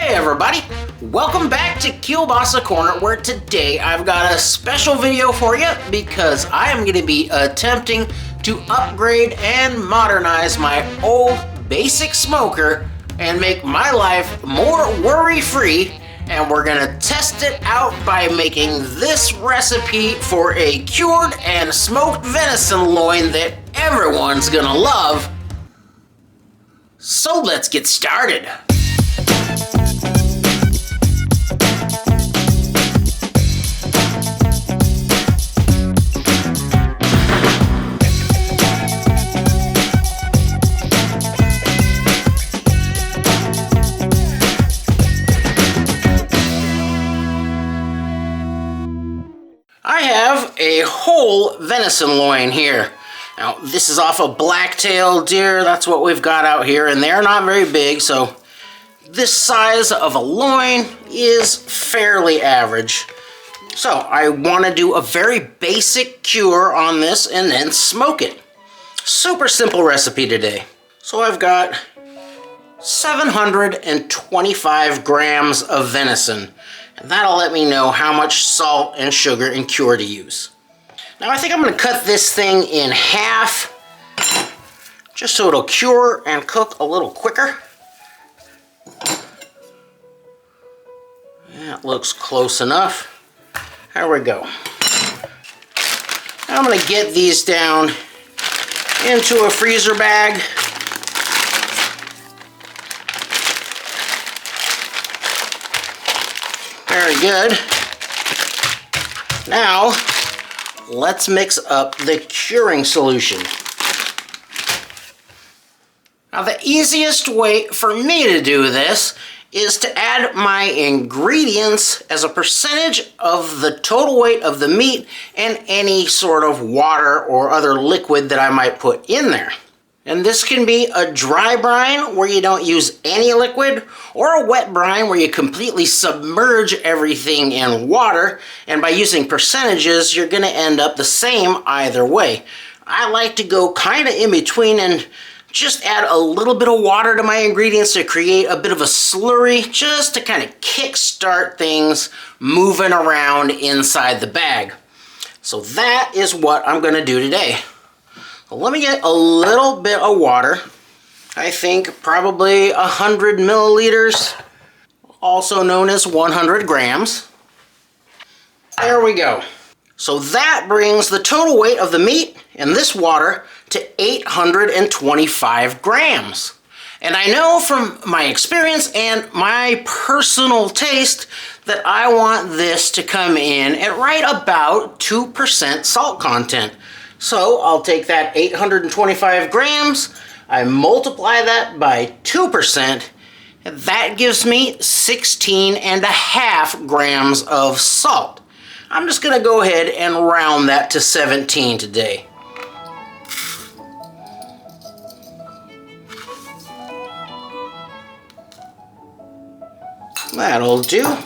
Hey everybody, welcome back to Kielbasa Corner, where today I've got a special video for you because I am going to be attempting to upgrade and modernize my old basic smoker and make my life more worry-free, and we're going to test it out by making this recipe for a cured and smoked venison loin that everyone's going to love. So let's get started. I have a whole venison loin here. Now, this is off a black-tailed deer. That's what we've got out here, and they're not very big, so this size of a loin is fairly average. So I want to do a very basic cure on this and then smoke it. Super simple recipe today. So I've got 725 grams of venison, and that'll let me know how much salt and sugar and cure to use. Now I think I'm going to cut this thing in half just so it'll cure and cook a little quicker. That looks close enough. There we go. Now I'm going to get these down into a freezer bag. Very good. Now, let's mix up the curing solution. Now, the easiest way for me to do this is to add my ingredients as a percentage of the total weight of the meat and any sort of water or other liquid that I might put in there. And this can be a dry brine where you don't use any liquid, or a wet brine where you completely submerge everything in water, and by using percentages you're going to end up the same either way. I like to go kind of in between and just add a little bit of water to my ingredients to create a bit of a slurry, just to kind of kick-start things moving around inside the bag. So that is what I'm going to do today. Let me get a little bit of water. I think probably 100 milliliters, also known as 100 grams. There we go. So that brings the total weight of the meat in this water to 825 grams. And I know from my experience and my personal taste that I want this to come in at right about 2% salt content. So I'll take that 825 grams, I multiply that by 2%, and that gives me 16.5 grams of salt. I'm just going to go ahead and round that to 17 today. That'll do.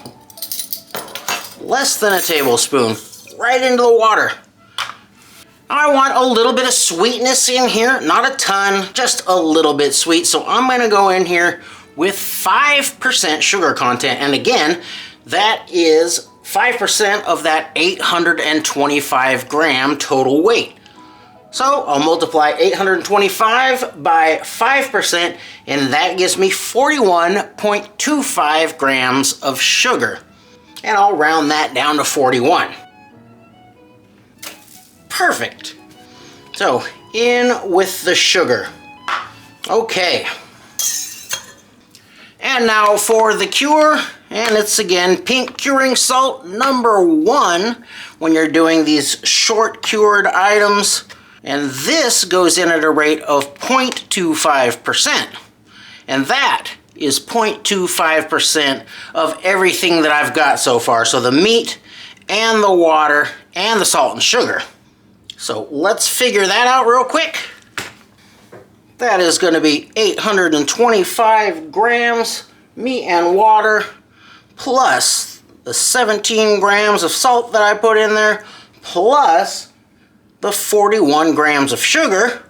Less than a tablespoon, right into the water. I want a little bit of sweetness in here, not a ton, just a little bit sweet. So I'm going to go in here with 5% sugar content. And again, that is 5% of that 825 gram total weight. So I'll multiply 825 by 5%, and that gives me 41.25 grams of sugar. And I'll round that down to 41. Perfect. So, in with the sugar. Okay. And now for the cure, and it's again pink curing salt number 1 when you're doing these short cured items, and this goes in at a rate of 0.25%. And that is 0.25% of everything that I've got so far. So the meat and the water and the salt and sugar. So let's figure that out real quick. That is going to be 825 grams meat and water plus the 17 grams of salt that I put in there plus the 41 grams of sugar.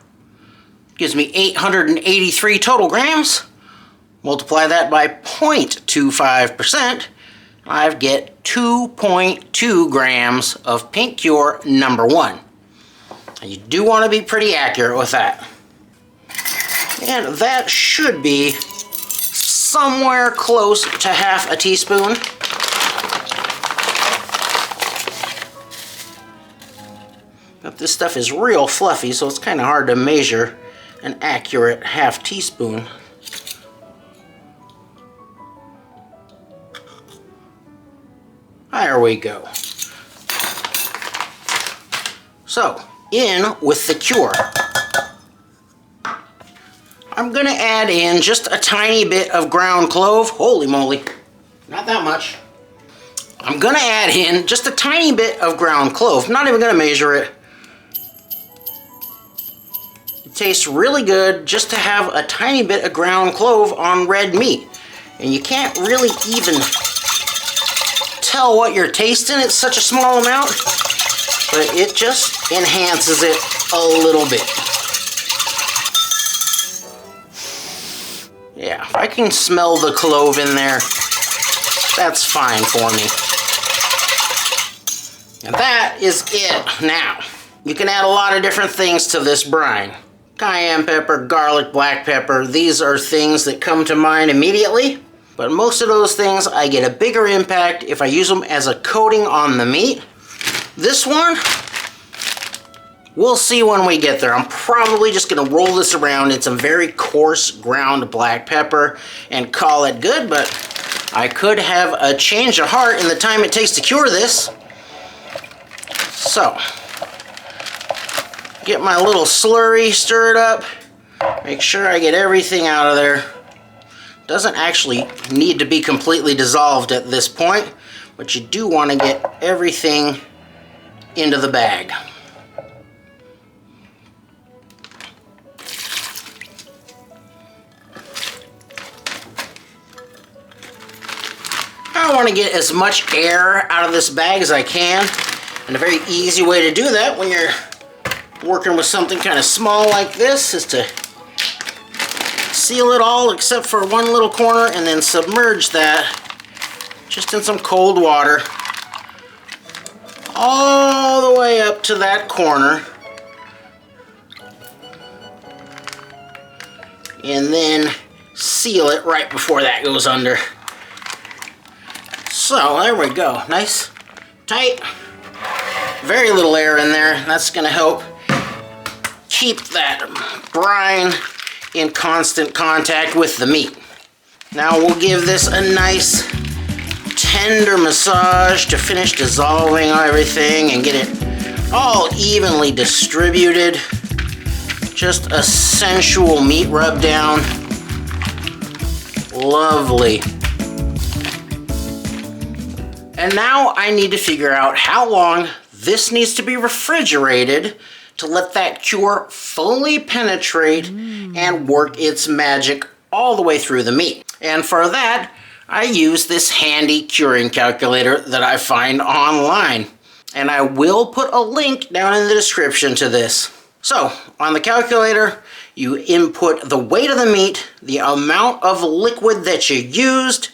Gives me 883 total grams. Multiply that by 0.25%, I get 2.2 grams of paint cure number 1. And you do want to be pretty accurate with that. And that should be somewhere close to half a teaspoon. But this stuff is real fluffy, so it's kind of hard to measure an accurate half teaspoon. There we go. So, in with the cure. I'm gonna add in just a tiny bit of ground clove. Holy moly, not that much. I'm gonna add in just a tiny bit of ground clove. Not even gonna measure it. It tastes really good just to have a tiny bit of ground clove on red meat. And you can't really even tell what you're tasting. It's such a small amount, but it just enhances it a little bit. Yeah, if I can smell the clove in there, that's fine for me. And that is it. Now, you can add a lot of different things to this brine. Cayenne pepper, garlic, black pepper, these are things that come to mind immediately. But most of those things, I get a bigger impact if I use them as a coating on the meat. This one, we'll see when we get there. I'm probably just gonna roll this around in some very coarse ground black pepper and call it good, but I could have a change of heart in the time it takes to cure this. So, get my little slurry stirred up, make sure I get everything out of there. Doesn't actually need to be completely dissolved at this point, but you do want to get everything into the bag. I want to get as much air out of this bag as I can, and a very easy way to do that when you're working with something kind of small like this is to seal it all except for one little corner and then submerge that just in some cold water all the way up to that corner, and then seal it right before that goes under. So there we go, nice, tight, very little air in there. That's gonna help keep that brine in constant contact with the meat. Now we'll give this a nice tender massage to finish dissolving everything and get it all evenly distributed. Just a sensual meat rub down. Lovely. And now I need to figure out how long this needs to be refrigerated to let that cure fully penetrate and work its magic all the way through the meat. And for that, I use this handy curing calculator that I find online. And I will put a link down in the description to this. So, on the calculator, you input the weight of the meat, the amount of liquid that you used,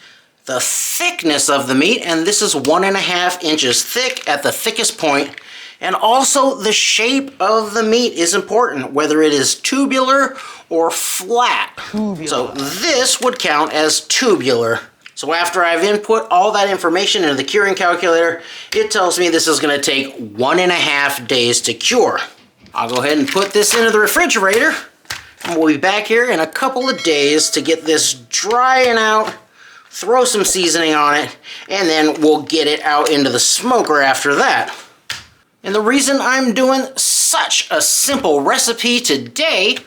the thickness of the meat, and this is 1.5 inches thick at the thickest point. And also the shape of the meat is important, whether it is tubular or flat. Tubular. So this would count as tubular. So after I've input all that information into the curing calculator, it tells me this is gonna take 1.5 days to cure. I'll go ahead and put this into the refrigerator, and we'll be back here in a couple of days to get this drying out, throw some seasoning on it, and then we'll get it out into the smoker after that. And the reason I'm doing such a simple recipe today,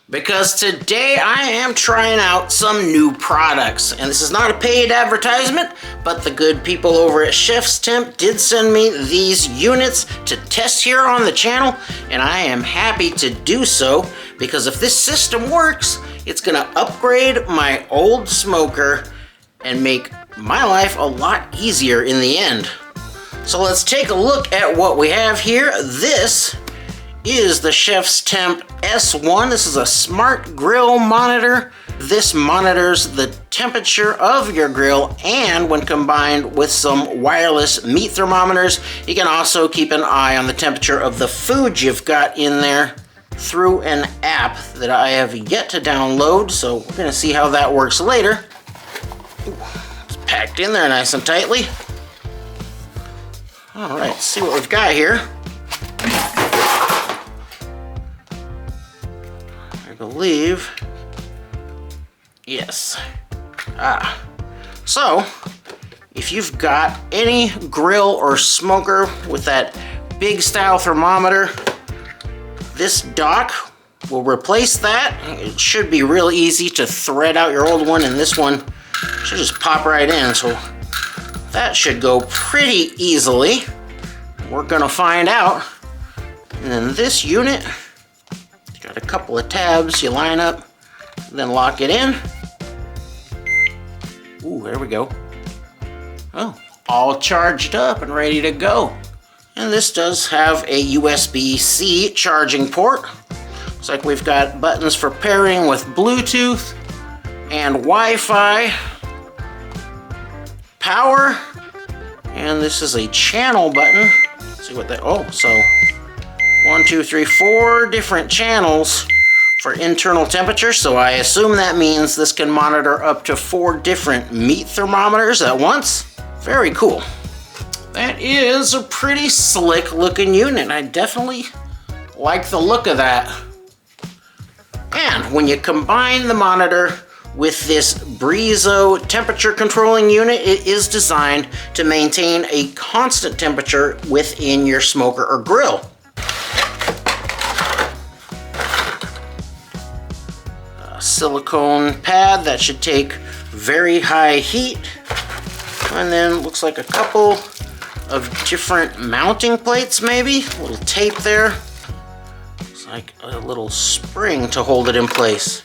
because today I am trying out some new products. And this is not a paid advertisement, but the good people over at ChefsTemp did send me these units to test here on the channel, and I am happy to do so, because if this system works, it's gonna upgrade my old smoker and make my life a lot easier in the end. So let's take a look at what we have here. This is the ChefsTemp S1. This is a smart grill monitor. this monitors the temperature of your grill, and when combined with some wireless meat thermometers, you can also keep an eye on the temperature of the food you've got in there through an app that I have yet to download, so we're gonna see how that works later. It's packed in there nice and tightly. All right, let's see what we've got here. I believe, yes. So, if you've got any grill or smoker with that big style thermometer, this dock will replace that. It should be real easy to thread out your old one, and this one should just pop right in, so that should go pretty easily. We're gonna find out. And then this unit, got a couple of tabs you line up, then lock it in. Ooh, there we go. Oh, all charged up and ready to go. And this does have a USB-C charging port. Looks like we've got buttons for pairing with Bluetooth and Wi-Fi, power, and this is a channel button. Let's see what that, oh, so 1, 2, 3, 4 different channels for internal temperature, so I assume that means this can monitor up to 4 different meat thermometers at once. Very cool. That is a pretty slick looking unit. I definitely like the look of that. And when you combine the monitor with this Breezo temperature controlling unit, it is designed to maintain a constant temperature within your smoker or grill. A silicone pad that should take very high heat. And then looks like a couple of different mounting plates, maybe. A little tape there. Looks like a little spring to hold it in place.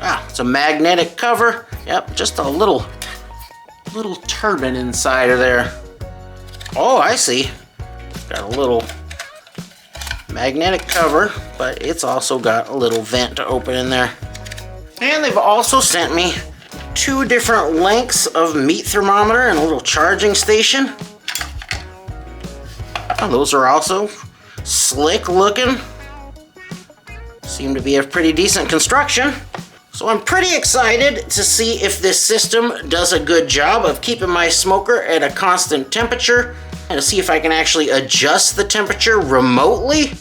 Ah, it's a magnetic cover. Yep, just a little turbine inside of there. Oh, I see. Got a little magnetic cover, but it's also got a little vent to open in there. And they've also sent me 2 different lengths of meat thermometer and a little charging station. Oh, those are also slick looking. Seem to be a pretty decent construction. So I'm pretty excited to see if this system does a good job of keeping my smoker at a constant temperature and to see if I can actually adjust the temperature remotely.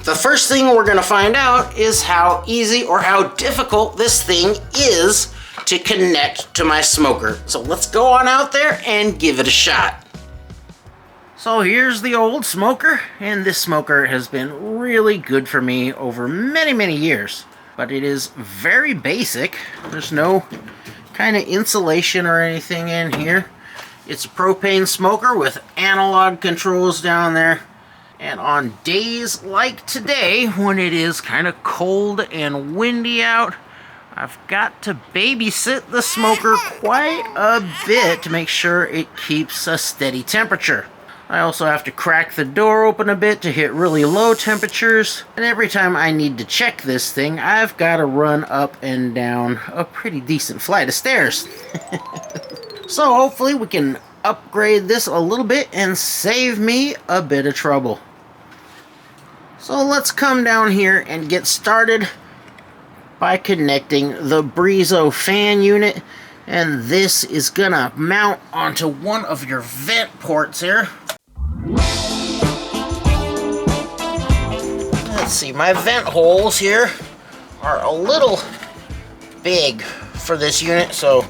The first thing we're gonna find out is how easy or how difficult this thing is to connect to my smoker. So let's go on out there and give it a shot. So here's the old smoker, and this smoker has been really good for me over many years. But it is very basic. There's no kind of insulation or anything in here. It's a propane smoker with analog controls down there. And on days like today, when it is kind of cold and windy out, I've got to babysit the smoker quite a bit to make sure it keeps a steady temperature. I also have to crack the door open a bit to hit really low temperatures. And every time I need to check this thing, I've got to run up and down a pretty decent flight of stairs. So hopefully we can upgrade this a little bit and save me a bit of trouble. So let's come down here and get started by connecting the Breezo fan unit. And this is gonna mount onto one of your vent ports here. Let's see, my vent holes here are a little big for this unit, so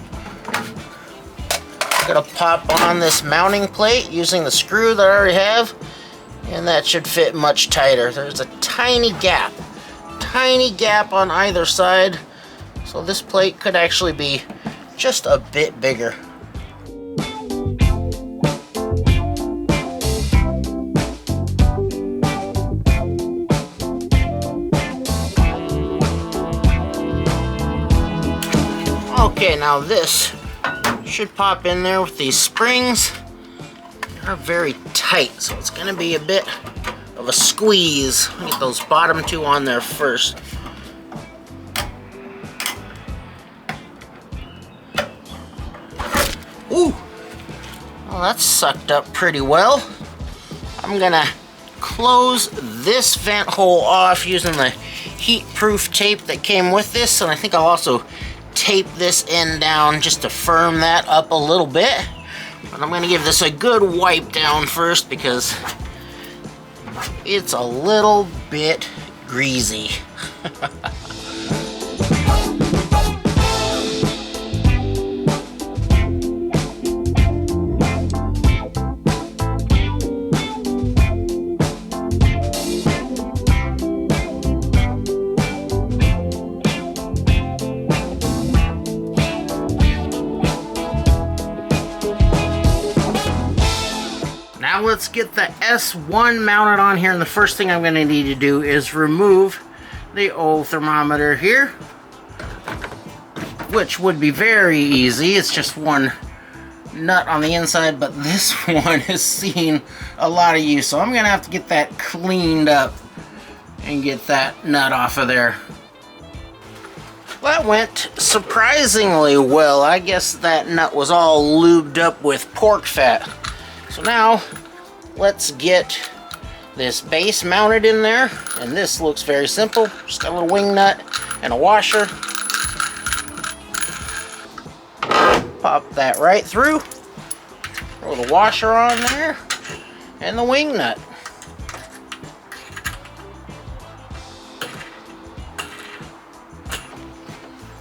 I'm gonna pop on this mounting plate using the screw that I already have, and that should fit much tighter. There's a tiny gap on either side, so this plate could actually be just a bit bigger. Okay, now this should pop in there with these springs. They're very tight, so it's going to be a bit of a squeeze. Get those bottom 2 on there first. Ooh, well, that's sucked up pretty well. I'm gonna close this vent hole off using the heat-proof tape that came with this, and I think I'll also tape this end down just to firm that up a little bit. But I'm gonna give this a good wipe down first because it's a little bit greasy. Now let's get the S1 mounted on here, and the first thing I'm going to need to do is remove the old thermometer here, which would be very easy. It's just one nut on the inside, but this one has seen a lot of use, so I'm going to have to get that cleaned up and get that nut off of there. That went surprisingly well. I guess that nut was all lubed up with pork fat. So now, let's get this base mounted in there, and this looks very simple. Just got a little wing nut and a washer. Pop that right through. Throw the washer on there, and the wing nut.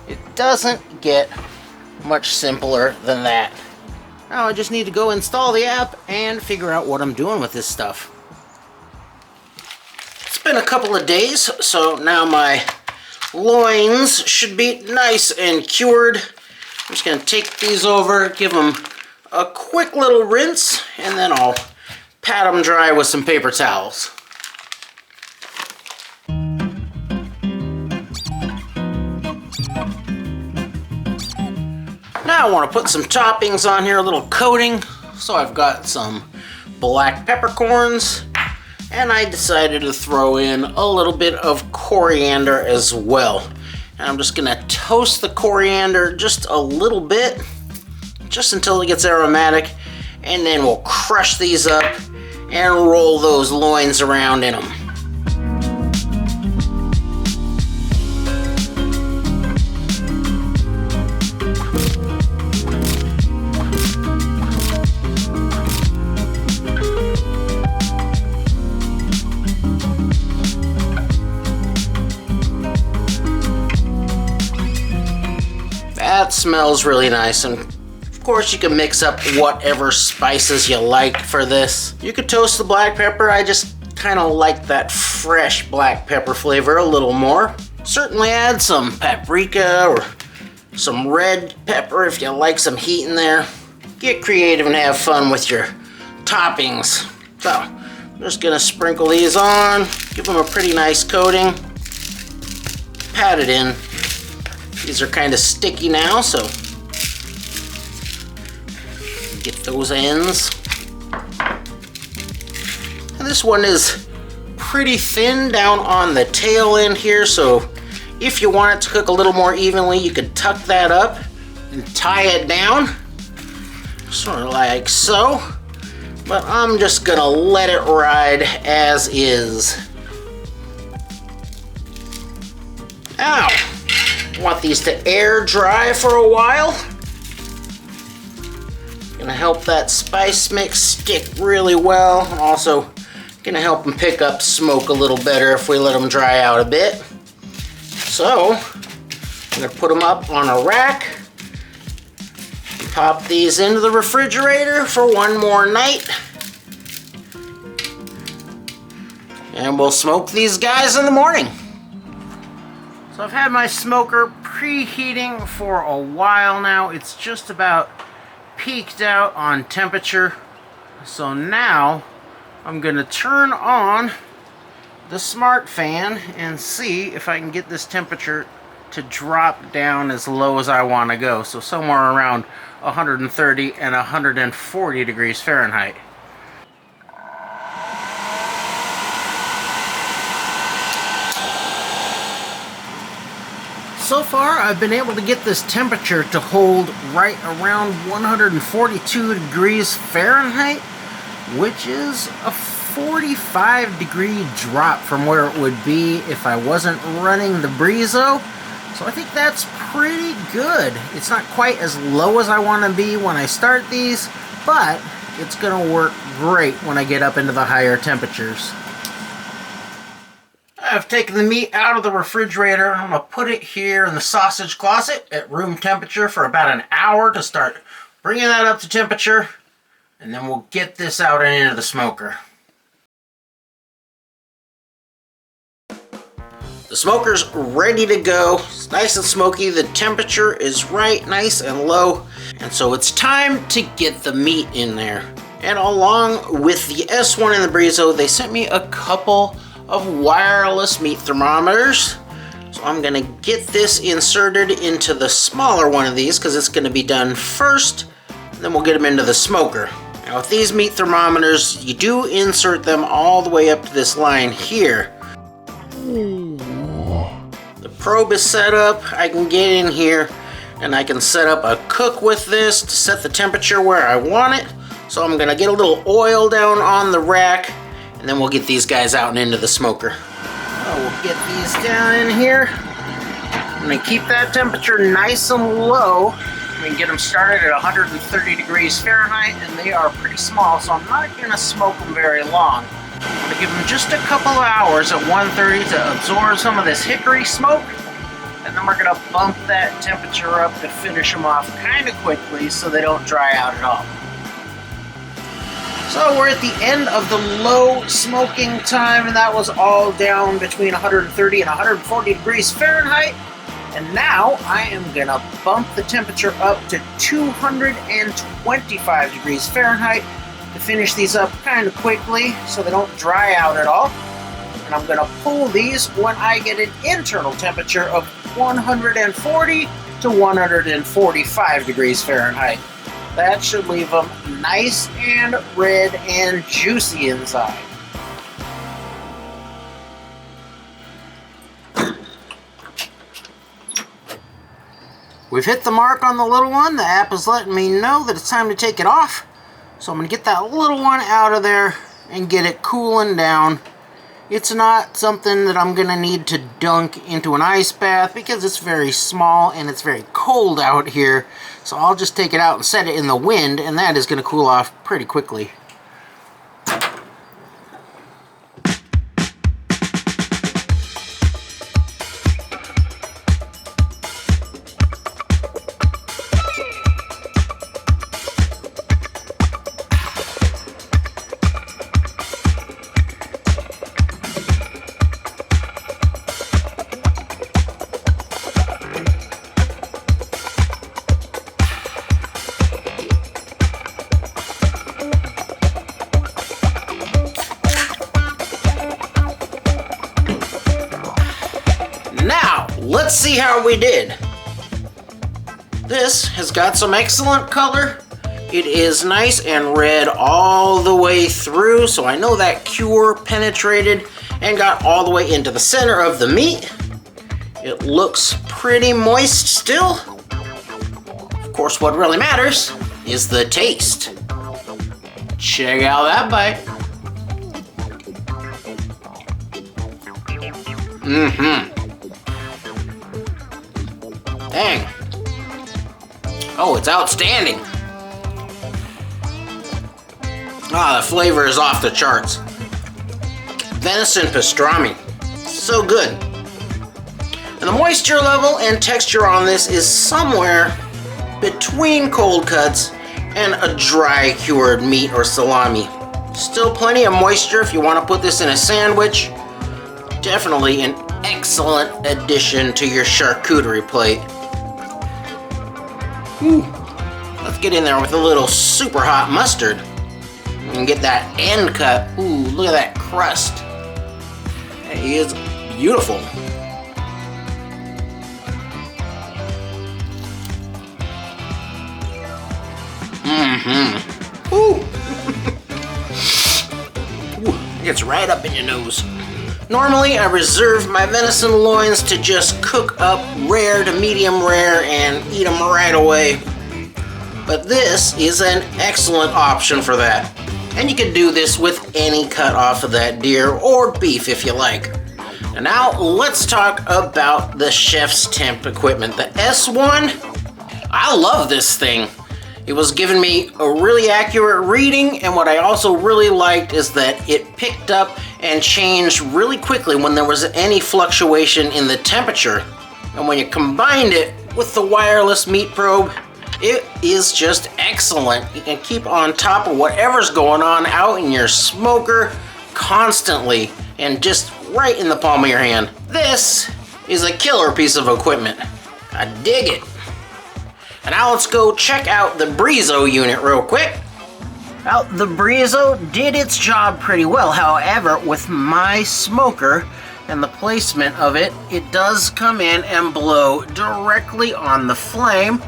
It doesn't get much simpler than that. Now I just need to go install the app and figure out what I'm doing with this stuff. It's been a couple of days, so now my loins should be nice and cured. I'm just going to take these over, give them a quick little rinse, and then I'll pat them dry with some paper towels. Now I want to put some toppings on here, a little coating. So I've got some black peppercorns, and I decided to throw in a little bit of coriander as well. And I'm just gonna toast the coriander just a little bit, just until it gets aromatic, and then we'll crush these up and roll those loins around in them. That smells really nice, and of course you can mix up whatever spices you like for this. You could toast the black pepper. I just kind of like that fresh black pepper flavor a little more. Certainly add some paprika or some red pepper if you like some heat in there. Get creative and have fun with your toppings. So I'm just gonna sprinkle these on, give them a pretty nice coating, pat it in. These are kind of sticky now, so get those ends. And this one is pretty thin down on the tail end here, so if you want it to cook a little more evenly, you could tuck that up and tie it down, sort of like so. But I'm just gonna let it ride as is. Ow! Want these to air dry for a while. Gonna help that spice mix stick really well, and also gonna help them pick up smoke a little better if we let them dry out a bit. So I'm gonna put them up on a rack, pop these into the refrigerator for one more night, and we'll smoke these guys in the morning. So I've had my smoker preheating for a while now. It's just about peaked out on temperature. So now I'm going to turn on the smart fan and see if I can get this temperature to drop down as low as I want to go. So somewhere around 130 and 140 degrees Fahrenheit. So So far, I've been able to get this temperature to hold right around 142 degrees Fahrenheit, which is a 45-degree drop from where it would be if I wasn't running the Breezo. So I think that's pretty good. It's not quite as low as I want to be when I start these, but it's going to work great when I get up into the higher temperatures. I've taken the meat out of the refrigerator. I'm going to put it here in the sausage closet at room temperature for about an hour to start bringing that up to temperature, and then we'll get this out and into the smoker. The smoker's ready to go. It's nice and smoky. The temperature is right, nice and low, and so it's time to get the meat in there. And along with the S1 and the Breezo, they sent me a couple of wireless meat thermometers. So I'm gonna get this inserted into the smaller one of these because it's gonna be done first, and then we'll get them into the smoker. Now with these meat thermometers, you do insert them all the way up to this line here. The probe is set up. I can get in here and I can set up a cook with this to set the temperature where I want it. So I'm gonna get a little oil down on the rack, and then we'll get these guys out and into the smoker. We'll get these down in here. I'm gonna keep that temperature nice and low. We can get them started at 130 degrees Fahrenheit, and they are pretty small, so I'm not gonna smoke them very long. I'm gonna give them just a couple of hours at 130 to absorb some of this hickory smoke, and then we're gonna bump that temperature up to finish them off kind of quickly so they don't dry out at all. So we're at the end of the low smoking time, and that was all down between 130 and 140 degrees Fahrenheit. And now I am gonna bump the temperature up to 225 degrees Fahrenheit to finish these up kind of quickly so they don't dry out at all. And I'm gonna pull these when I get an internal temperature of 140 to 145 degrees Fahrenheit. That should leave them nice and red and juicy inside. We've hit the mark on the little one. The app is letting me know that it's time to take it off. So I'm going to get that little one out of there and get it cooling down. It's not something that I'm going to need to dunk into an ice bath because it's very small and it's very cold out here. So I'll just take it out and set it in the wind, and that is going to cool off pretty quickly. Let's see how we did. This has got some excellent color. It is nice and red all the way through, so I know that cure penetrated and got all the way into the center of the meat. It looks pretty moist still. Of course, what really matters is the taste. Check out that bite. Dang. Oh, it's outstanding. Ah, the flavor is off the charts. Venison pastrami. So good. And the moisture level and texture on this is somewhere between cold cuts and a dry cured meat or salami. Still plenty of moisture if you want to put this in a sandwich. Definitely an excellent addition to your charcuterie plate. Let's get in there with a little super hot mustard and get that end cut. Ooh, look at that crust. It is beautiful. Ooh. Ooh, it's right up in your nose. Normally, I reserve my venison loins to just cook up rare to medium rare and eat them right away. But this is an excellent option for that. And you can do this with any cut off of that deer or beef if you like. And now let's talk about the ChefsTemp equipment. The S1, I love this thing. It was giving me a really accurate reading, and what I also really liked is that it picked up and changed really quickly when there was any fluctuation in the temperature. And when you combined it with the wireless meat probe, it is just excellent. You can keep on top of whatever's going on out in your smoker constantly and just right in the palm of your hand. This is a killer piece of equipment. I dig it. And now let's go check out the Breezo unit real quick. Well, the Breezo did its job pretty well. However, with my smoker and the placement of it, it does come in and blow directly on the flame,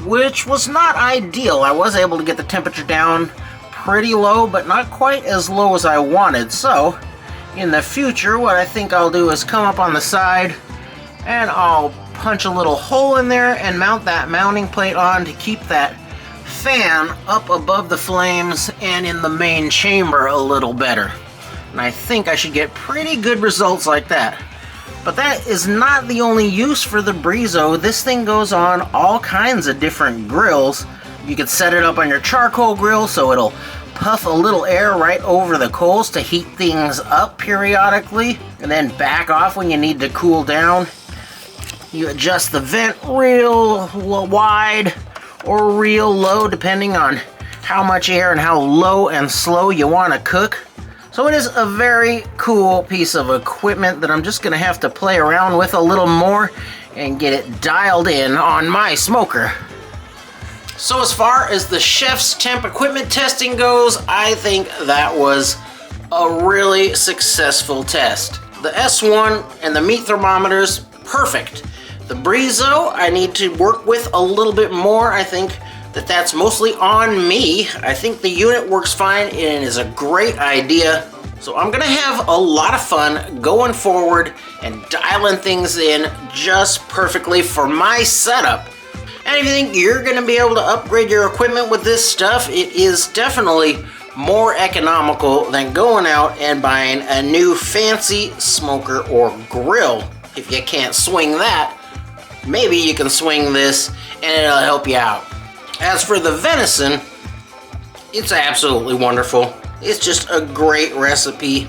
which was not ideal. I was able to get the temperature down pretty low, but not quite as low as I wanted. So, in the future, what I think I'll do is come up on the side and I'll punch a little hole in there and mount that mounting plate on to keep that fan up above the flames and in the main chamber a little better. And I think I should get pretty good results like that. But that is not the only use for the Breezo. This thing goes on all kinds of different grills. You could set it up on your charcoal grill so it'll puff a little air right over the coals to heat things up periodically and then back off when you need to cool down. You adjust the vent real wide or real low depending on how much air and how low and slow you want to cook. So it is a very cool piece of equipment that I'm just going to have to play around with a little more and get it dialed in on my smoker. So as far as the ChefsTemp equipment testing goes, I think that was a really successful test. The S1 and the meat thermometers, perfect. The Breezo, I need to work with a little bit more. I think that that's mostly on me. I think the unit works fine and is a great idea. So I'm gonna have a lot of fun going forward and dialing things in just perfectly for my setup. And if you think you're gonna be able to upgrade your equipment with this stuff, it is definitely more economical than going out and buying a new fancy smoker or grill. If you can't swing that, maybe you can swing this and it'll help you out. As for the venison, it's absolutely wonderful. It's just a great recipe.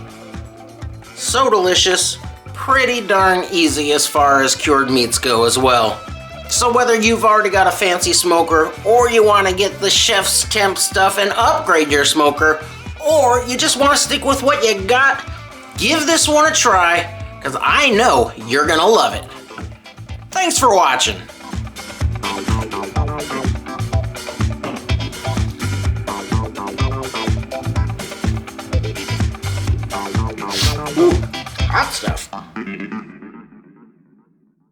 So delicious, pretty darn easy as far as cured meats go as well. So whether you've already got a fancy smoker, or you want to get the ChefsTemp stuff and upgrade your smoker, or you just want to stick with what you got, give this one a try, because I know you're gonna love it. Thanks for watching. Ooh, hot stuff.